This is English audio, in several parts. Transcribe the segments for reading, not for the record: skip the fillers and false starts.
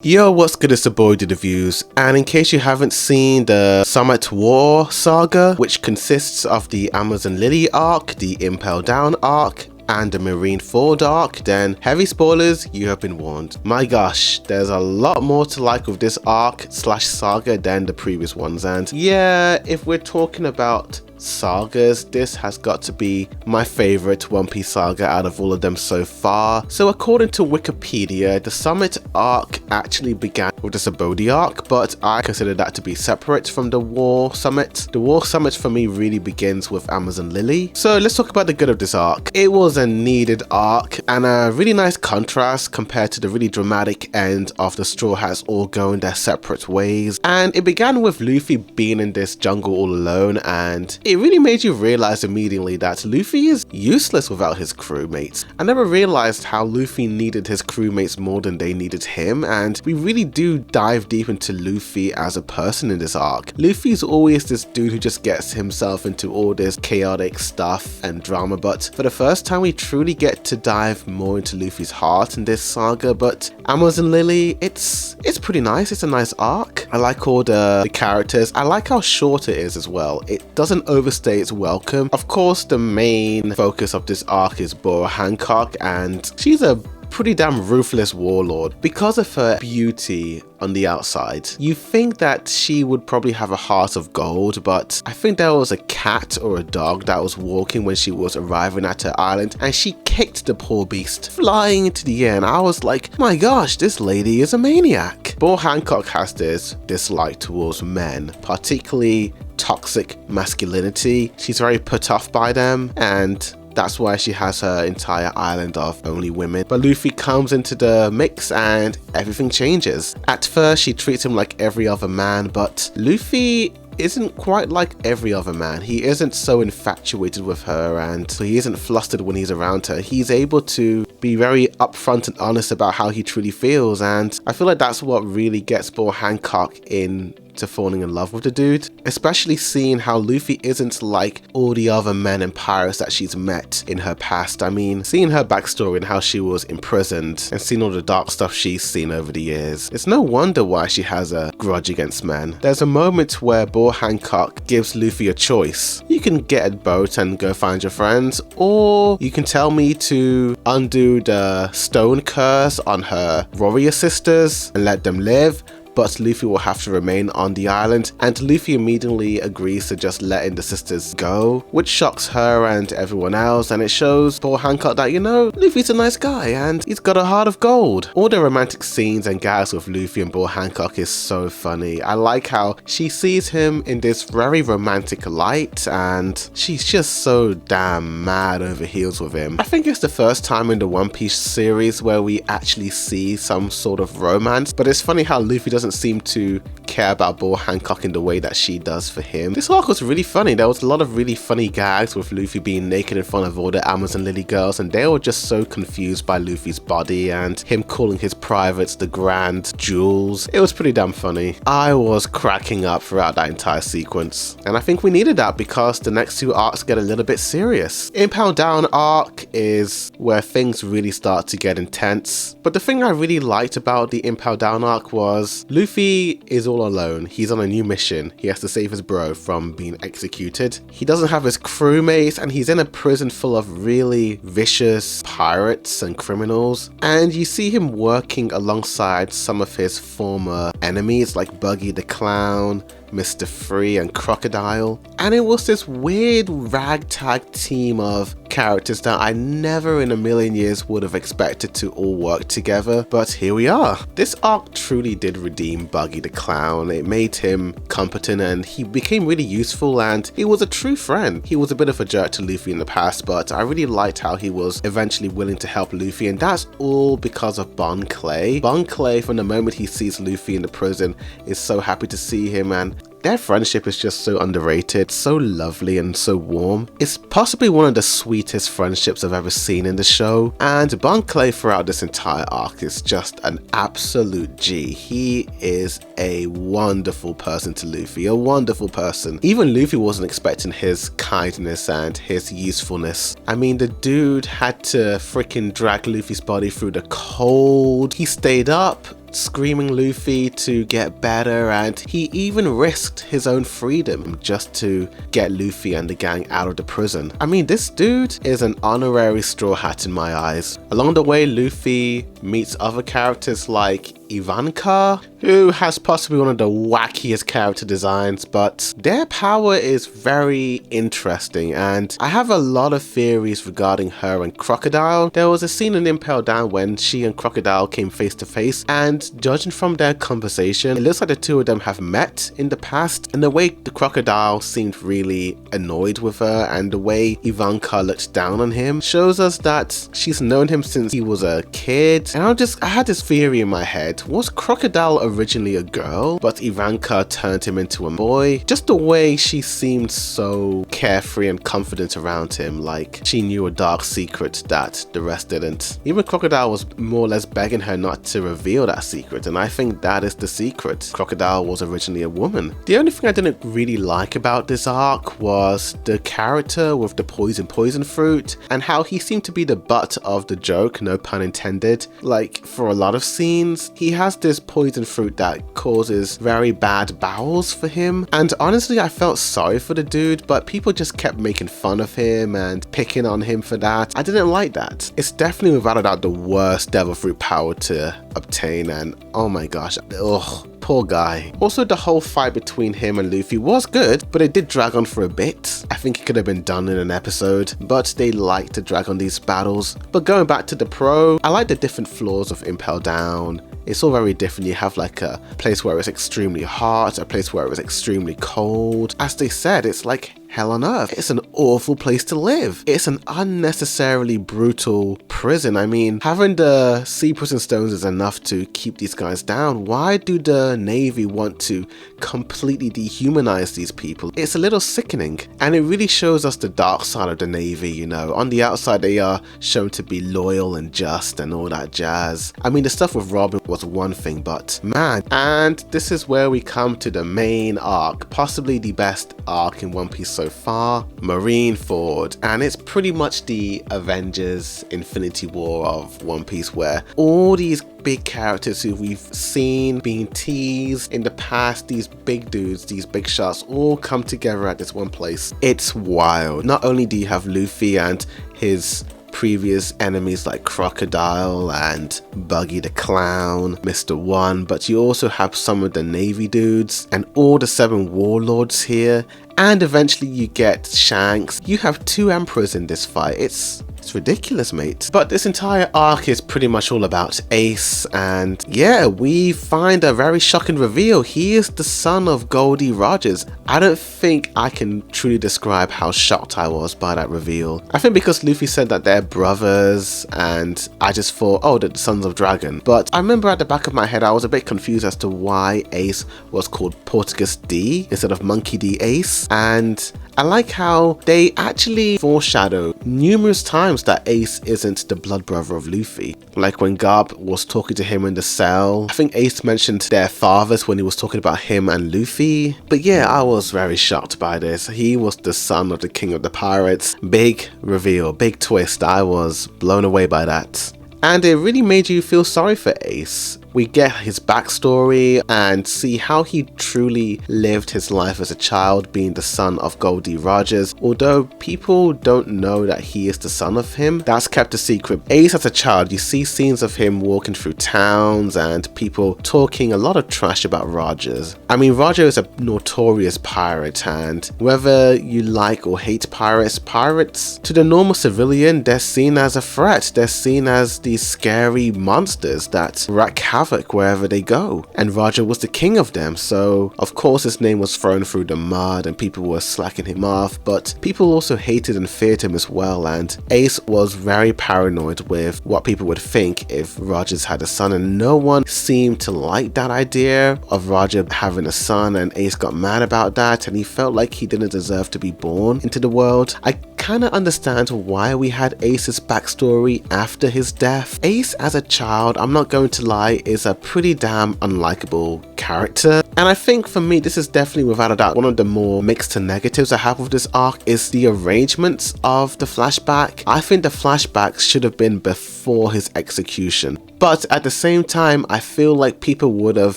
Yo, what's good? It's the boy Did the Views, and in case you haven't seen the Summit War saga, which consists of the Amazon Lily arc, the Impel Down arc, and the Marineford arc, then heavy spoilers, you have been warned. My gosh, there's a lot more to like with this arc slash saga than the previous ones, and yeah, if we're talking about sagas, this has got to be my favorite One Piece saga out of all of them so far. So according to Wikipedia, the Summit arc actually began with the Sabodi arc, but I consider that to be separate from the War Summit. The War Summit for me really begins with Amazon Lily. So let's talk about the good of this arc. It was a needed arc and a really nice contrast compared to the really dramatic end of the Straw Hats all going their separate ways. And it began with Luffy being in this jungle all alone, and it really made you realize immediately that Luffy is useless without his crewmates. I never realized how Luffy needed his crewmates more than they needed him, and we really do dive deep into Luffy as a person in this arc. Luffy's always this dude who just gets himself into all this chaotic stuff and drama, but for the first time we truly get to dive more into Luffy's heart in this saga. But Amazon Lily, it's pretty nice. It's a nice arc. I like all the characters. I like how short it is as well. It doesn't overstay its welcome. Of course, the main focus of this arc is Bora Hancock, and she's a pretty damn ruthless warlord. Because of her beauty on the outside, you think that she would probably have a heart of gold, but I think there was a cat or a dog that was walking when she was arriving at her island, and she kicked the poor beast flying into the air, and I was like, my gosh, this lady is a maniac. Bora Hancock has this dislike towards men, particularly toxic masculinity. She's very put off by them, and that's why she has her entire island of only women. But Luffy comes into the mix and everything changes. At first, she treats him like every other man, but Luffy isn't quite like every other man. He isn't so infatuated with her, and so he isn't flustered when he's around her. He's able to be very upfront and honest about how he truly feels, and I feel like that's what really gets Bora Hancock into falling in love with the dude, especially seeing how Luffy isn't like all the other men and pirates that she's met in her past. I mean, seeing her backstory and how she was imprisoned and seeing all the dark stuff she's seen over the years, it's no wonder why she has a grudge against men. There's a moment where Bora Hancock gives Luffy a choice. You can get a boat and go find your friends, or you can tell me to undo the stone curse on her warrior sisters and let them live, but Luffy will have to remain on the island. And Luffy immediately agrees to just letting the sisters go, which shocks her and everyone else, and it shows Bora Hancock that, you know, Luffy's a nice guy and he's got a heart of gold. All the romantic scenes and gags with Luffy and Bora Hancock is so funny. I like how she sees him in this very romantic light, and she's just so damn mad over heels with him. I think it's the first time in the One Piece series where we actually see some sort of romance, but it's funny how Luffy doesn't seem to care about Bora Hancock in the way that she does for him. This arc was really funny. There was a lot of really funny gags with Luffy being naked in front of all the Amazon Lily girls, and they were just so confused by Luffy's body and him calling his privates the grand jewels. It was pretty damn funny. I was cracking up throughout that entire sequence, and I think we needed that because the next two arcs get a little bit serious. Impel Down arc is where things really start to get intense, but the thing I really liked about the Impel Down arc was Luffy is all alone. He's on a new mission. He has to save his bro from being executed. He doesn't have his crewmates, and he's in a prison full of really vicious pirates and criminals. And you see him working alongside some of his former enemies like Buggy the Clown, Mr. Free, and Crocodile. And it was this weird ragtag team of characters that I never in a million years would have expected to all work together, but here we are. This arc truly did redeem Buggy the Clown. It made him competent and he became really useful, and he was a true friend. He was a bit of a jerk to Luffy in the past, but I really liked how he was eventually willing to help Luffy, and that's all because of Bon Clay. Bon Clay, from the moment he sees Luffy in the prison, is so happy to see him, and their friendship is just so underrated, so lovely and so warm. It's possibly one of the sweetest friendships I've ever seen in the show, and Bon Clay throughout this entire arc is just an absolute G. He is a wonderful person to Luffy, a wonderful person. Even Luffy wasn't expecting his kindness and his usefulness. I mean, the dude had to freaking drag Luffy's body through the cold. He stayed up screaming Luffy to get better, and he even risked his own freedom just to get Luffy and the gang out of the prison. I mean, this dude is an honorary Straw Hat in my eyes. Along the way, Luffy meets other characters like Ivanka, who has possibly one of the wackiest character designs, but their power is very interesting, and I have a lot of theories regarding her and Crocodile. There was a scene in Impel Down when she and Crocodile came face to face, and judging from their conversation, it looks like the two of them have met in the past, and the way the Crocodile seemed really annoyed with her and the way Ivanka looked down on him shows us that she's known him since he was a kid. And I had this theory in my head. Was Crocodile originally a girl, but Ivanka turned him into a boy? Just the way she seemed so carefree and confident around him, like she knew a dark secret that the rest didn't. Even Crocodile was more or less begging her not to reveal that secret, and I think that is the secret. Crocodile was originally a woman. The only thing I didn't really like about this arc was the character with the poison fruit, and how he seemed to be the butt of the joke, no pun intended. Like, for a lot of scenes, he has this poison fruit that causes very bad bowels for him, and honestly I felt sorry for the dude, but people just kept making fun of him and picking on him for that. I didn't like that. It's definitely without a doubt the worst devil fruit power to obtain, and oh my gosh, ugh. Poor guy. Also, the whole fight between him and Luffy was good, but it did drag on for a bit. I think it could have been done in an episode, but they like to drag on these battles. But going back to the pro, I like the different floors of Impel Down. It's all very different. You have like a place where it's extremely hot, a place where it's extremely cold. As they said, it's like hell on earth. It's an awful place to live. It's an unnecessarily brutal prison. I mean, having the sea prison stones is enough to keep these guys down. Why do the Navy want to completely dehumanize these people? It's a little sickening, and it really shows us the dark side of the Navy, you know. On the outside, they are shown to be loyal and just and all that jazz. I mean, the stuff with Robin was one thing, but man. And this is where we come to the main arc, possibly the best arc in One Piece so far, Marineford. And it's pretty much the Avengers Infinity War of One Piece, where all these big characters who we've seen being teased in the past, these big dudes, these big shots, all come together at this one place. It's wild. Not only do you have Luffy and his previous enemies like Crocodile and Buggy the Clown, Mr. One, but you also have some of the Navy dudes and all the 7 warlords here, and eventually you get Shanks. You have 2 emperors in this fight. It's ridiculous, mate. But this entire arc is pretty much all about Ace, and yeah, we find a very shocking reveal. He is the son of Goldie Rogers. I don't think I can truly describe how shocked I was by that reveal. I think because Luffy said that they're brothers, and I just thought, oh, they're the Sons of Dragon. But I remember at the back of my head I was a bit confused as to why Ace was called Portuguese D instead of Monkey D Ace, and I like how they actually foreshadow numerous times that Ace isn't the blood brother of Luffy. Like when Garp was talking to him in the cell, I think Ace mentioned their fathers when he was talking about him and Luffy. But yeah, I was very shocked by this. He was the son of the King of the Pirates. Big reveal, big twist. I was blown away by that. And it really made you feel sorry for Ace. We get his backstory and see how he truly lived his life as a child, being the son of Goldie Rogers. Although people don't know that he is the son of him, that's kept a secret. Ace as a child, you see scenes of him walking through towns and people talking a lot of trash about Rogers. I mean, Roger is a notorious pirate, and whether you like or hate pirates, to the normal civilian, they're seen as a threat. They're seen as these scary monsters that wreak havoc wherever they go, and Roger was the king of them, so of course his name was thrown through the mud and people were slacking him off, but people also hated and feared him as well. And Ace was very paranoid with what people would think if Rogers had a son, and no one seemed to like that idea of Roger having a son, and Ace got mad about that, and he felt like he didn't deserve to be born into the world. I kind of understand why we had Ace's backstory after his death. Ace as a child, I'm not going to lie, is a pretty damn unlikable character, And I think for me, this is definitely without a doubt one of the more mixed to negatives I have with this arc is the arrangements of the flashback. I think the flashbacks should have been before his execution. But at the same time, I feel like people would have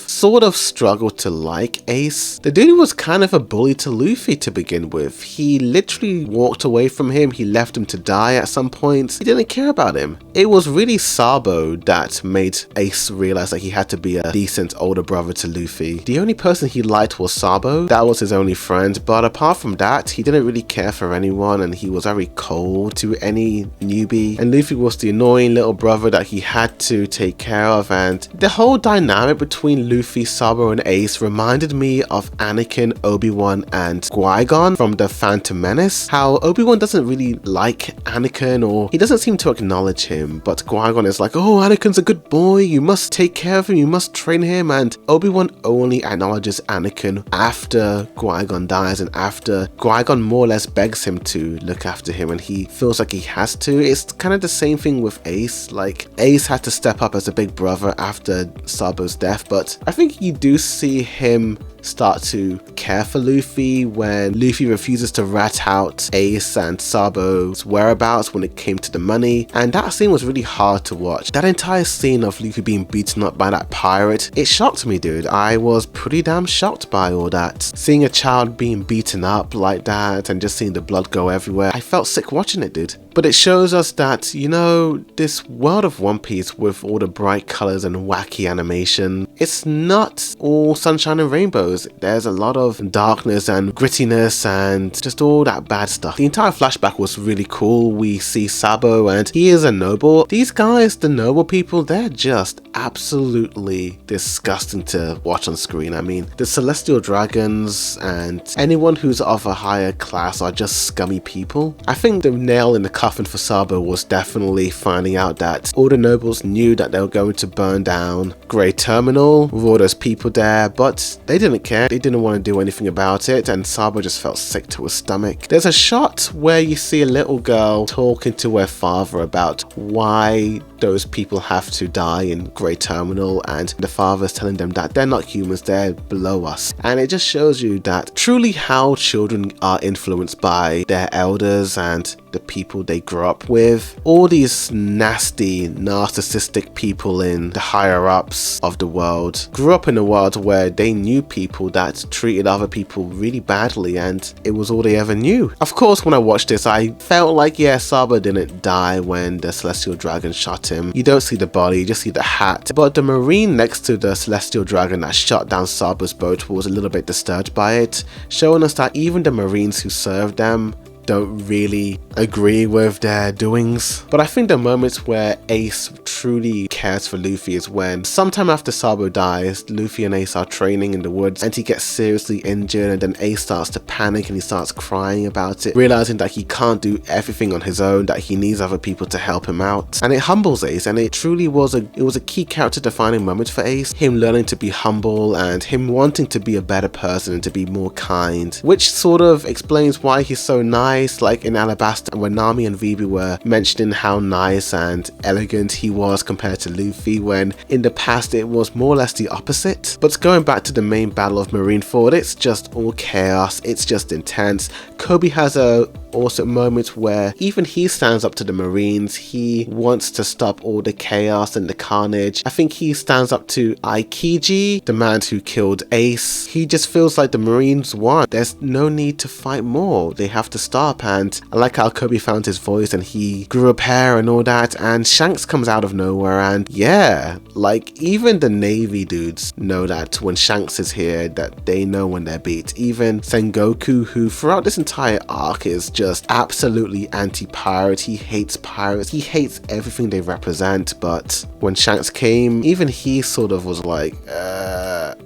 sort of struggled to like Ace. The dude was kind of a bully to Luffy to begin with. He literally walked away from him, he left him to die at some point. He didn't care about him. It was really Sabo that made Ace realize that he had to be a decent older brother to Luffy. The only person he liked was Sabo. That was his only friend, but apart from that, he didn't really care for anyone and he was very cold to any newbie. And Luffy was the annoying little brother that he had to take care of, and the whole dynamic between Luffy, Sabo and Ace reminded me of Anakin, Obi-Wan and Qui-Gon from the Phantom Menace. How Obi-Wan doesn't really like Anakin, or he doesn't seem to acknowledge him, but Qui-Gon is like, oh, Anakin's a good boy, you must take care of him, you must train him, and Obi-Wan only acknowledges Anakin after Qui-Gon dies and after Qui-Gon more or less begs him to look after him and he feels like he has to. It's kind of the same thing with Ace. Like, Ace had to step up as a big brother after Sabo's death, but I think you do see him start to care for Luffy when Luffy refuses to rat out Ace and Sabo's whereabouts when it came to the money, and that scene was really hard to watch. That entire scene of Luffy being beaten up by that pirate, it shocked me, dude. I was pretty damn shocked by all that. Seeing a child being beaten up like that and just seeing the blood go everywhere, I felt sick watching it, dude. But it shows us that, you know, this world of One Piece with all the bright colors and wacky animation, it's not all sunshine and rainbows. There's a lot of darkness and grittiness and just all that bad stuff. The entire flashback was really cool. We see Sabo and he is a noble. These guys, the noble people, they're just absolutely disgusting to watch on screen. I mean, the Celestial Dragons and anyone who's of a higher class are just scummy people. I think the nail in the coffin for Sabo was definitely finding out that all the nobles knew that they were going to burn down Grey Terminal with all those people there, but they didn't care. They didn't want to do anything about it, and Sabo just felt sick to his stomach. There's a shot where you see a little girl talking to her father about why those people have to die in Grey Terminal, and the father's telling them that they're not humans, they're below us. And it just shows you that truly how children are influenced by their elders and the people they grew up with. All these nasty, narcissistic people in the higher ups of the world grew up in a world where they knew people that treated other people really badly, and it was all they ever knew. Of course, when I watched this, I felt like, yeah, Sabo didn't die when the Celestial Dragon shot him. You don't see the body, you just see the hat. But the Marine next to the Celestial Dragon that shot down Sabo's boat was a little bit disturbed by it, showing us that even the Marines who served them don't really agree with their doings. But I think the moments where Ace truly cares for Luffy is when sometime after Sabo dies, Luffy and Ace are training in the woods and he gets seriously injured, and then Ace starts to panic and he starts crying about it, realizing that he can't do everything on his own, that he needs other people to help him out. And it humbles Ace, and it truly was a key character defining moment for Ace, him learning to be humble and him wanting to be a better person and to be more kind, which sort of explains why he's so nice. Like in Alabasta, when Nami and Vivi were mentioning how nice and elegant he was compared to Luffy, when in the past it was more or less the opposite. But going back to the main battle of Marineford, it's just all chaos, it's just intense. Kobe has a awesome moment where even he stands up to the Marines. He wants to stop all the chaos and the carnage. I think he stands up to Aikiji, the man who killed Ace. He just feels like the Marines won. There's no need to fight more. They have to stop. And I like how Kobe found his voice and he grew up hair and all that, and Shanks comes out of nowhere, and yeah, like even the Navy dudes know that when Shanks is here, that they know when they're beat. Even Sengoku, who throughout this entire arc is just absolutely anti-pirate. He hates pirates, he hates everything they represent, but when Shanks came, even he sort of was like,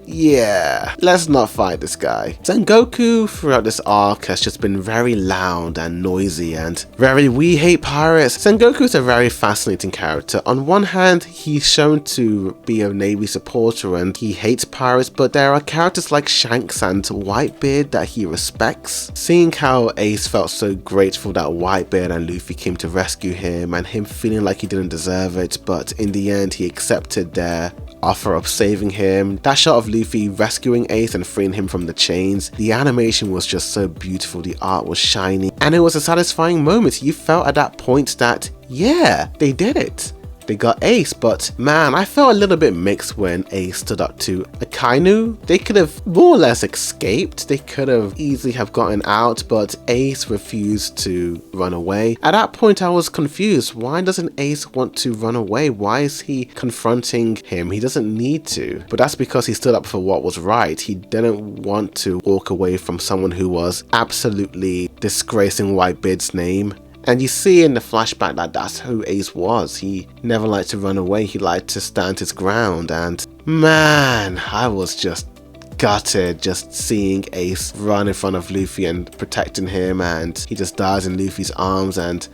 yeah, let's not fight this guy. Sengoku throughout this arc has just been very loud and noisy and very we hate pirates. Sengoku is a very fascinating character. On one hand, he's shown to be a Navy supporter and he hates pirates, but there are characters like Shanks and Whitebeard that he respects. Seeing how Ace felt so grateful that Whitebeard and Luffy came to rescue him, and him feeling like he didn't deserve it, but in the end he accepted their offer up saving him. That shot of Luffy rescuing Ace and freeing him from the chains. The animation was just so beautiful, the art was shiny, and it was a satisfying moment. You felt at that point that, yeah, they did it. They got Ace, but man, I felt a little bit mixed when Ace stood up to Akainu. They could have more or less escaped. They could have easily have gotten out, but Ace refused to run away. At that point, I was confused. Why doesn't Ace want to run away? Why is he confronting him? He doesn't need to. But that's because he stood up for what was right. He didn't want to walk away from someone who was absolutely disgracing Whitebeard's name. And you see in the flashback that that's who Ace was. He never liked to run away, he liked to stand his ground, and man, I was just gutted just seeing Ace run in front of Luffy and protecting him, and he just dies in Luffy's arms, and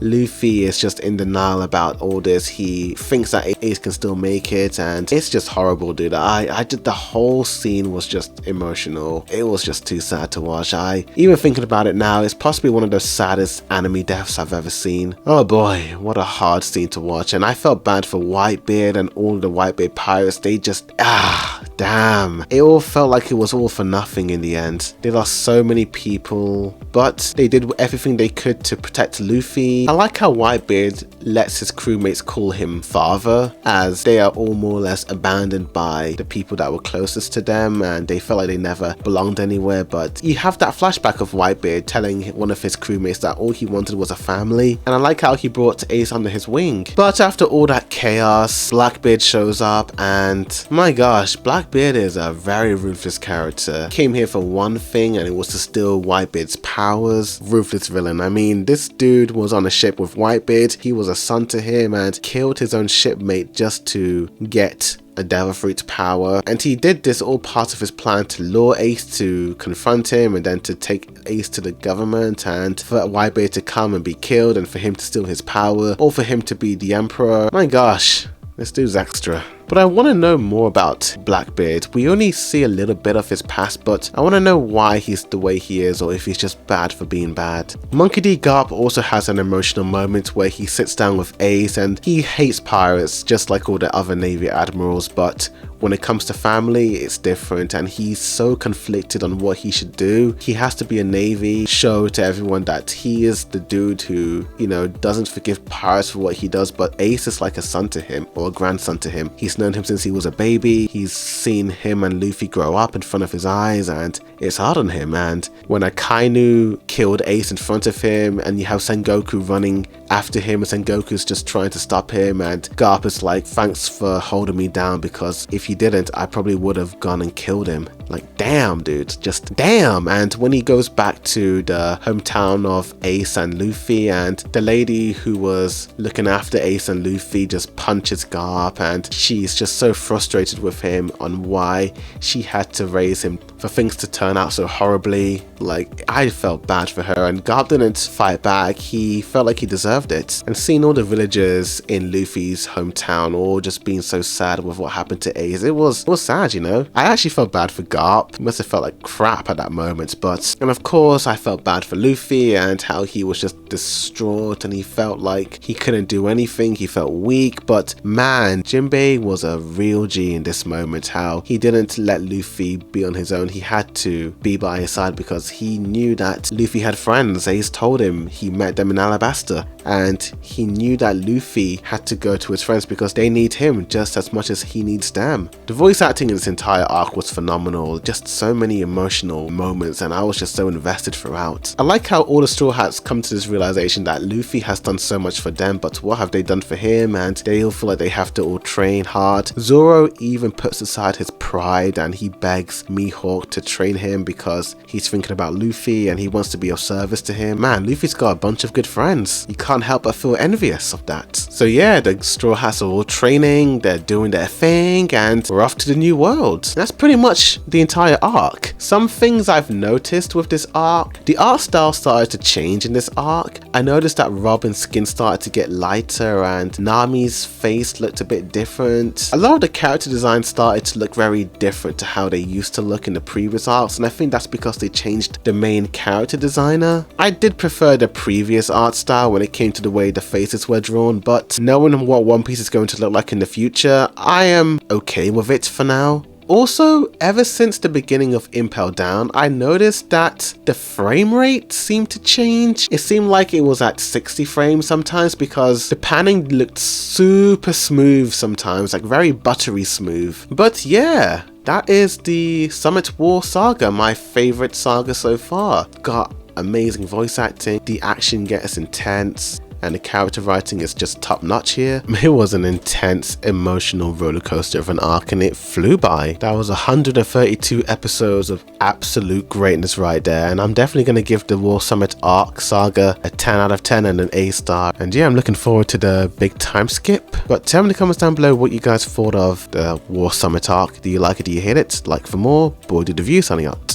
Luffy is just in denial about all this. He thinks that Ace can still make it, and it's just horrible, dude. I did, the whole scene was just emotional. It was just too sad to watch. Even thinking about it now, it's possibly one of the saddest anime deaths I've ever seen. Oh boy, what a hard scene to watch. And I felt bad for Whitebeard and all the Whitebeard pirates. They just, damn. It all felt like it was all for nothing in the end. They lost so many people, but they did everything they could to protect Luffy. I like how Whitebeard lets his crewmates call him father, as they are all more or less abandoned by the people that were closest to them, and they felt like they never belonged anywhere. But you have that flashback of Whitebeard telling one of his crewmates that all he wanted was a family, and I like how he brought Ace under his wing. But after all that chaos, Blackbeard shows up, and my gosh, Blackbeard is a very ruthless character. Came here for one thing, and it was to steal Whitebeard's powers. Ruthless villain. I mean, this dude was on a ship with Whitebeard. He was a son to him and killed his own shipmate just to get a devil fruit power, and he did this all part of his plan to lure Ace to confront him, and then to take Ace to the government, and for Whitebeard to come and be killed, and for him to steal his power, or for him to be the emperor. My gosh, this dude's extra. But I want to know more about Blackbeard. We only see a little bit of his past, but I want to know why he's the way he is, or if he's just bad for being bad. Monkey D. Garp also has an emotional moment where he sits down with Ace, and he hates pirates just like all the other Navy admirals, but when it comes to family, it's different, and he's so conflicted on what he should do. He has to be a Navy, show to everyone that he is the dude who, you know, doesn't forgive pirates for what he does, but Ace is like a son to him, or a grandson to him. He's known him since he was a baby. He's seen him and Luffy grow up in front of his eyes, and it's hard on him. And when Akainu killed Ace in front of him, and you have Sengoku running after him, and Sengoku's just trying to stop him, and Garp is like, thanks for holding me down, because if you didn't, I probably would have gone and killed him. Like, damn, dude, just damn. And when he goes back to the hometown of Ace and Luffy, and the lady who was looking after Ace and Luffy just punches Garp, and she's just so frustrated with him on why she had to raise him for things to turn out so horribly. Like, I felt bad for her, and Garp didn't fight back. He felt like he deserved it. And seeing all the villagers in Luffy's hometown all just being so sad with what happened to Ace, it was sad, you know. I actually felt bad for Garp. He must have felt like crap at that moment, and of course I felt bad for Luffy and how he was just distraught, and he felt like he couldn't do anything. He felt weak, but man, Jinbei was a real G in this moment. How he didn't let Luffy be on his own. He had to be by his side because he knew that Luffy had friends. Ace told him he met them in Alabasta, and he knew that Luffy had to go to his friends because they need him just as much as he needs them. The voice acting in this entire arc was phenomenal. Just so many emotional moments, and I was just so invested throughout. I like how all the Straw Hats come to this realization that Luffy has done so much for them, but what have they done for him? And they all feel like they have to all train hard. Zoro even puts aside his pride, and he begs Mihawk to train him because he's thinking about Luffy and he wants to be of service to him. Man, Luffy's got a bunch of good friends. You can't help but feel envious of that. So yeah, the Straw Hats are all training, they're doing their thing, and we're off to the new world. That's pretty much the entire arc. Some things I've noticed with this arc: the art style started to change in this arc. I noticed that Robin's skin started to get lighter, and Nami's face looked a bit different. A lot of the character design started to look very different to how they used to look in the previous arcs, and I think that's because they changed the main character designer. I did prefer the previous art style when it came to the way the faces were drawn, but knowing what One Piece is going to look like in the future, I am okay with it for now. Also, ever since the beginning of Impel Down, I noticed that the frame rate seemed to change. It seemed like it was at 60 frames sometimes because the panning looked super smooth sometimes, like very buttery smooth. But yeah, that is the Summit War saga, my favorite saga so far. Got amazing voice acting, the action gets intense, and the character writing is just top notch here. It was an intense emotional roller coaster of an arc and it flew by. That was 132 episodes of absolute greatness right there, and I'm definitely going to give the War Summit arc saga a 10 out of 10 and an A star. And yeah, I'm looking forward to the big time skip. But tell me in the comments down below what you guys thought of the War Summit arc. Do you like it? Do you hate it? Like for more? Boy did the view, signing out.